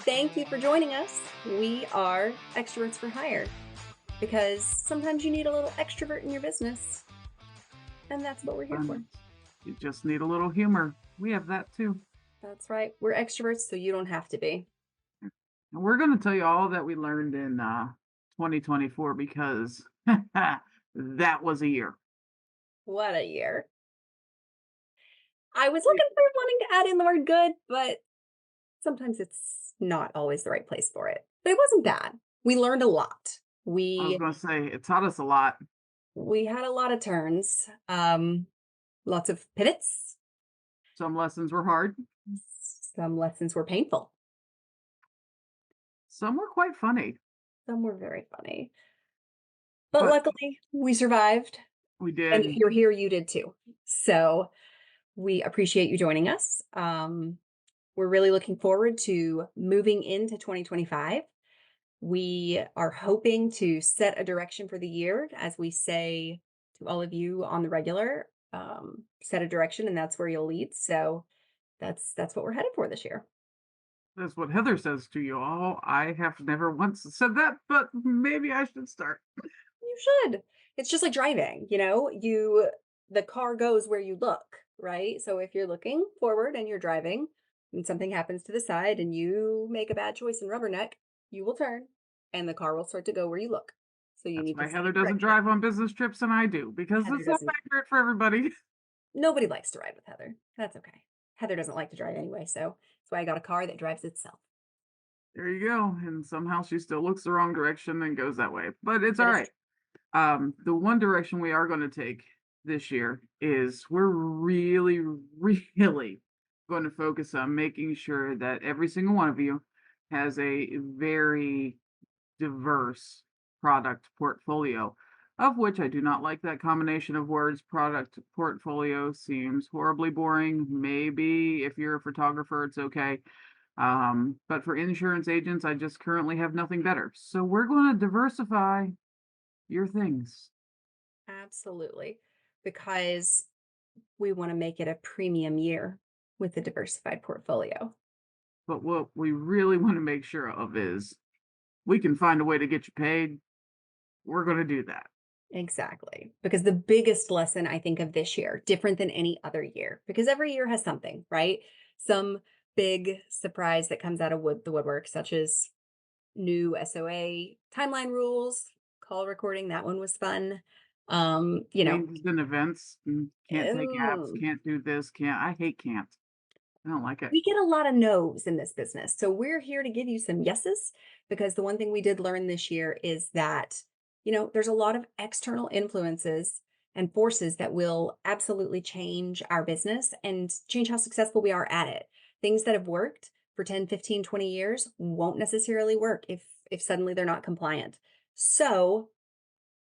Thank you for joining us. We are Extroverts for Hire because sometimes you need a little extrovert in your business, and that's what we're here for. You just need a little humor. We have that too. That's right. We're extroverts, so you don't have to be. And we're going to tell you all that we learned in 2024 because that was a year. What a year. I was We- looking for wanting to add in the word good, but sometimes it's not always the right place for it. But it wasn't bad. We learned a lot. I was We going to say it taught us a lot. we had a lot of turns, lots of pivots. Some lessons were hard, Some lessons were painful. some were quite funny. Some were very funny. But But luckily, we survived, we and if did. you're here, you did too. So, we appreciate you joining us. We're really looking forward to moving into 2025. We are hoping to set a direction for the year, as we say to all of you on the regular, set a direction, and that's where you'll lead. So, that's what we're headed for this year. That's what Heather says to you all. I have never once said that, but maybe I should start. You should. It's just like driving, the car goes where you look, right? So if you're looking forward and you're driving and something happens to the side and you make a bad choice and rubberneck, you will turn and the car will start to go where you look. So you That's need to why set Heather doesn't direction. drive on business trips and I do, because Heather it's not doesn't accurate for everybody. Nobody likes to ride with Heather. That's okay. Heather doesn't like to drive anyway, so that's why I got a car that drives itself. There you go. And somehow she still looks the wrong direction and goes that way. But it's all That is right. The one direction we are going to take this year is we're really, really going to focus on making sure that every single one of you has a very diverse product portfolio, of which I do not like that combination of words. Product portfolio seems horribly boring. Maybe if you're a photographer, it's okay. But for insurance agents, I just currently have nothing better. So we're going to diversify your things. absolutely because we want to make it a premium year with a diversified portfolio. But what we really want to make sure of is we can find a way to get you paid. We're going to do that. Exactly. Because the biggest lesson I think of this year, different than any other year, because every year has something, right? Some big surprise that comes out of the woodwork, such as new SOA timeline rules, call recording. That one was fun. Um, you know, Changes in events, can't take apps, oh, can't do this, can't. I hate can't. I don't like it. we get a lot of no's in this business. So we're here to give you some yeses because the one thing we did learn this year is that, there's a lot of external influences and forces that will absolutely change our business and change how successful we are at it. Things that have worked for 10, 15, 20 years won't necessarily work if suddenly they're not compliant. So,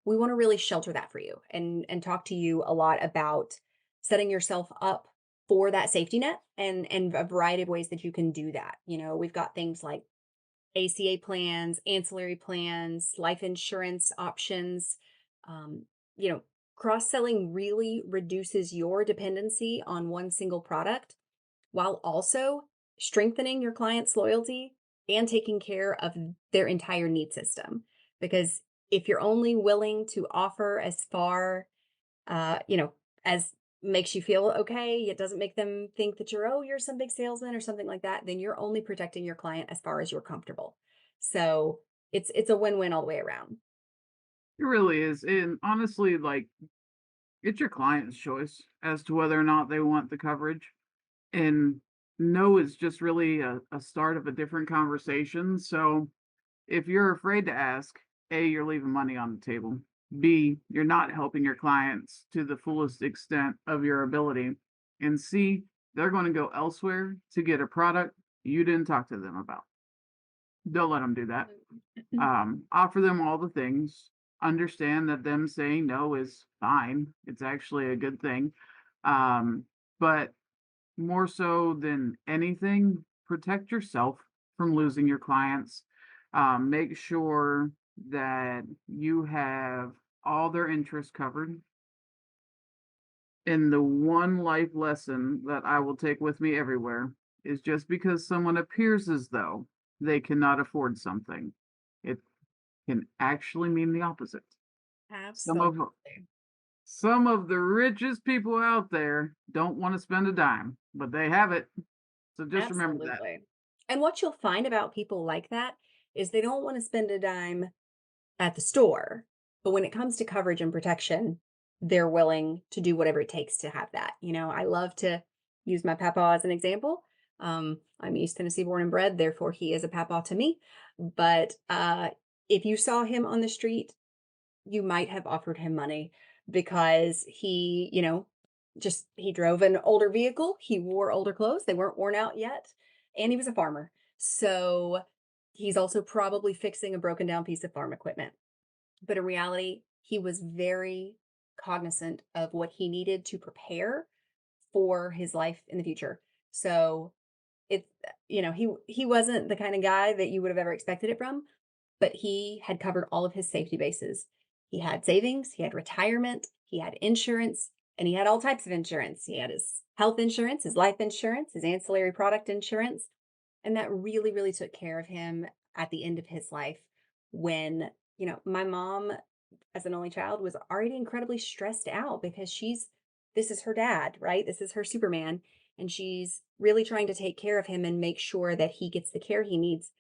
we want to really shelter that for you and talk to you a lot about setting yourself up for that safety net and a variety of ways that you can do that. We've got things like ACA plans, ancillary plans, life insurance options. Um, you know, Cross selling really reduces your dependency on one single product while also strengthening your client's loyalty and taking care of their entire need system. Because if you're only willing to offer as far, as makes you feel okay, it doesn't make them think that you're some big salesman or something like that, then you're only protecting your client as far as you're comfortable. So it's a win-win all the way around. It really is. And honestly, like, it's your client's choice as to whether or not they want the coverage. And no is just really a start of a different conversation. So if you're afraid to ask, A, you're leaving money on the table. B, you're not helping your clients to the fullest extent of your ability. And C, they're going to go elsewhere to get a product you didn't talk to them about. Don't let them do that. Offer them all the things. Understand that them saying no is fine. It's actually a good thing. But more so than anything, protect yourself from losing your clients. Make sure that you have all their interests covered. And the one life lesson that I will take with me everywhere is just because someone appears as though they cannot afford something. It can actually mean the opposite. Some of Absolutely. some of the richest people out there don't want to spend a dime, but they have it. So just remember that. Absolutely. And what you'll find about people like that is they don't want to spend a dime at the store, but when it comes to coverage and protection, they're willing to do whatever it takes to have that. I love to use my papa as an example. I'm East Tennessee born and bred, therefore he is a papa to me. But if you saw him on the street, you might have offered him money because just he drove an older vehicle, he wore older clothes, they weren't worn out yet, and he was a farmer. So he's also probably fixing a broken down piece of farm equipment. But in reality, he was very cognizant of what he needed to prepare for his life in the future. So he wasn't the kind of guy that you would have ever expected it from, but he had covered all of his safety bases. He had savings, he had retirement, he had insurance, and he had all types of insurance. He had his health insurance, his life insurance, his ancillary product insurance, and that really, really took care of him at the end of his life when, my mom as an only child was already incredibly stressed out because this is her dad, right? This is her Superman. And she's really trying to take care of him and make sure that he gets the care he needs.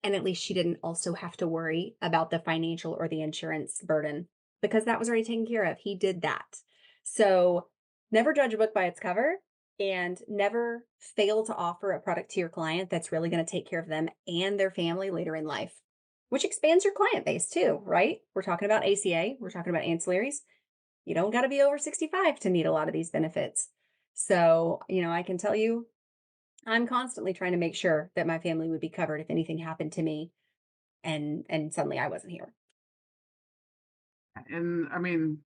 And at least she didn't also have to worry about the financial or the insurance burden because that was already taken care of. He did that. So never judge a book by its cover and never fail to offer a product to your client that's really going to take care of them and their family later in life, which expands your client base too, right? We're talking about ACA, we're talking about ancillaries. You don't got to be over 65 to need a lot of these benefits. So, I can tell you I'm constantly trying to make sure that my family would be covered if anything happened to me and suddenly I wasn't here. And I mean,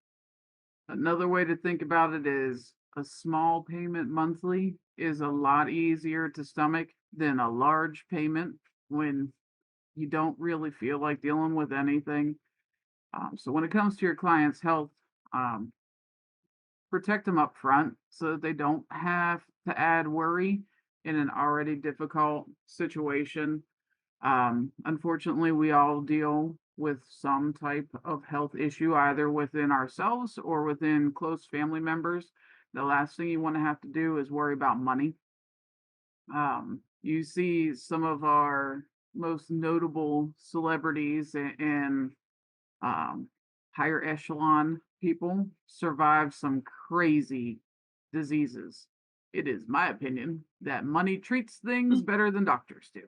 another way to think about it is a small payment monthly is a lot easier to stomach than a large payment when you don't really feel like dealing with anything. So when it comes to your client's health, um, protect them up front so that they don't have to add worry in an already difficult situation. Unfortunately, we all deal with some type of health issue, either within ourselves or within close family members. The last thing you want to have to do is worry about money. You see some of our most notable celebrities and um, higher echelon people survive some crazy diseases. It is my opinion that money treats things Mm. better than doctors do.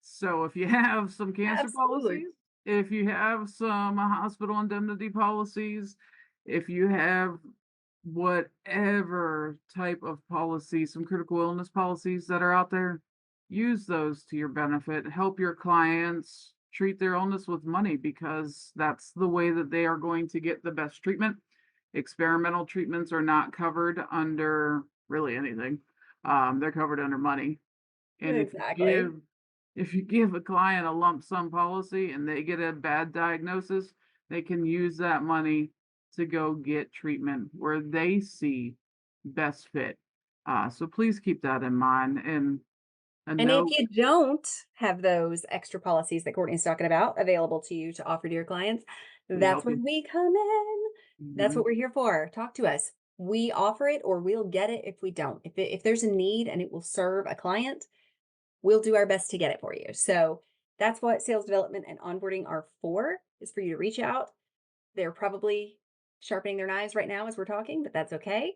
So if you have some cancer Absolutely. policies, if you have some hospital indemnity policies, if you have whatever type of policy, some critical illness policies that are out there, use those to your benefit. Help your clients treat their illness with money because that's the way that they are going to get the best treatment. Experimental treatments are not covered under really anything. They're covered under money. And Exactly. if you give a client a lump sum policy and they get a bad diagnosis, they can use that money to go get treatment where they see best fit. So please keep that in mind. And a And if note, you don't have those extra policies that Courtney's talking about available to you to offer to your clients, we that's help when you. we come in. That's what Mhm. we're here for. Talk to us. We offer it or we'll get it if we don't. If there's a need and it will serve a client, we'll do our best to get it for you. So that's what sales development and onboarding are for, is for you to reach out. They're probably sharpening their knives right now as we're talking, but that's okay.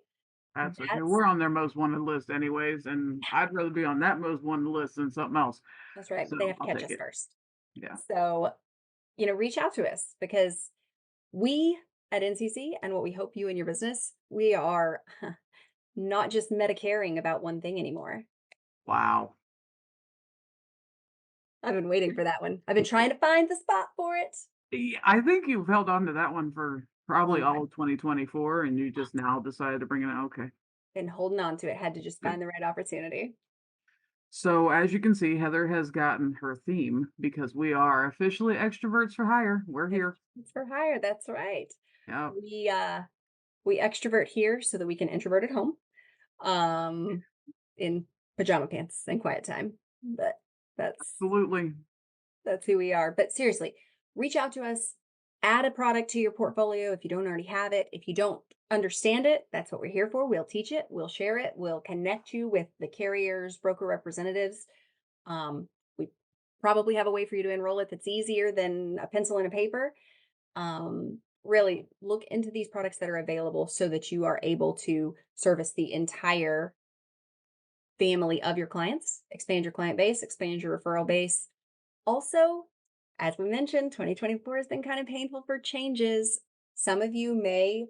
That's okay. That's We're on their most wanted list anyways, and I'd rather be on that most wanted list than something else. that's right. So But they have to I'll catch take us it. first. Yeah, So, reach out to us because we at NCC and what we hope you and your business, we are not just Medicaring about one thing anymore. wow. I've been waiting for that one. I've been trying to find the spot for it. Yeah, I think you've held on to that one for probably Long all time. of 2024, and you just now decided to bring it out. Okay, Been holding on to it. Had to just good. find the right opportunity. So as you can see, Heather has gotten her theme because we are officially extroverts for hire. We're here. It's for hire. That's right. Yep. We extrovert here so that we can introvert at home. Um in pajama pants and quiet time. But Absolutely. That's who we are. But seriously, reach out to us, add a product to your portfolio if you don't already have it. If you don't understand it, that's what we're here for. We'll teach it, we'll share it, we'll connect you with the carriers, broker representatives. We probably have a way for you to enroll it that's easier than a pencil and a paper. Really look into these products that are available so that you are able to service the entire family of your clients, expand your client base, expand your referral base. Also, as we mentioned, 2024 has been kind of painful for changes. Some of you may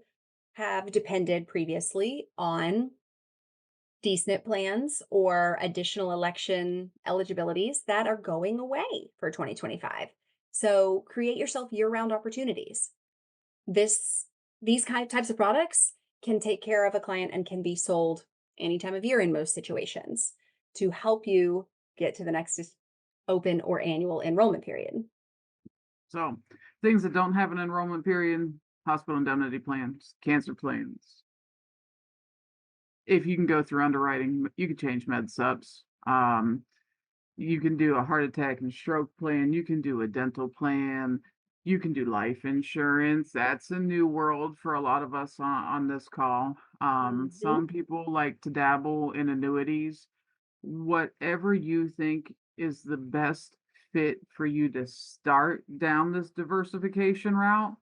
have depended previously on DSNP plans or additional election eligibilities that are going away for 2025. So create yourself year-round opportunities. This these types of products can take care of a client and can be sold any time of year in most situations to help you get to the next open or annual enrollment period. So things that don't have an enrollment period, hospital indemnity plans, cancer plans. If you can go through underwriting, you can change med subs. You can do a heart attack and stroke plan. You can do a dental plan. You can do life insurance. That's a new world for a lot of us on this call. Mhm. Some people like to dabble in annuities. Whatever you think is the best fit for you to start down this diversification route,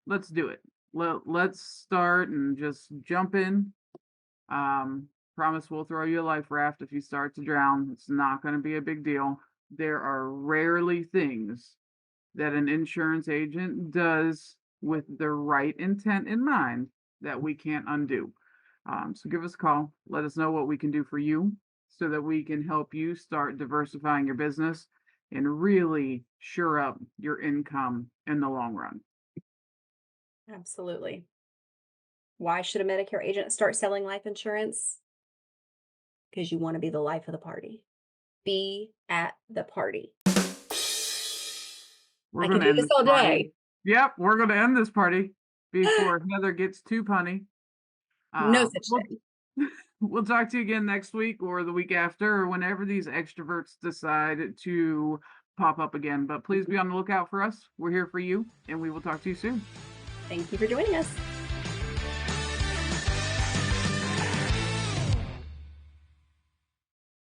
let's do it. Let's start and just jump in. Promise we'll throw you a life raft if you start to drown. It's not going to be a big deal. There are rarely things that an insurance agent does with the right intent in mind that we can't undo. So give us a call. Let us know what we can do for you so that we can help you start diversifying your business and really shore up your income in the long run. Absolutely. Why should a Medicare agent start selling life insurance? Because you want to be the life of the party. Be at the party. We're I going can to do end this this all party. day. Yep, we're going to end this party before Heather gets too punny. No Uh, such we'll thing. we'll talk to you again next week or the week after or whenever these extroverts decide to pop up again. But please be on the lookout for us. We're here for you, and we will talk to you soon. Thank you for joining us.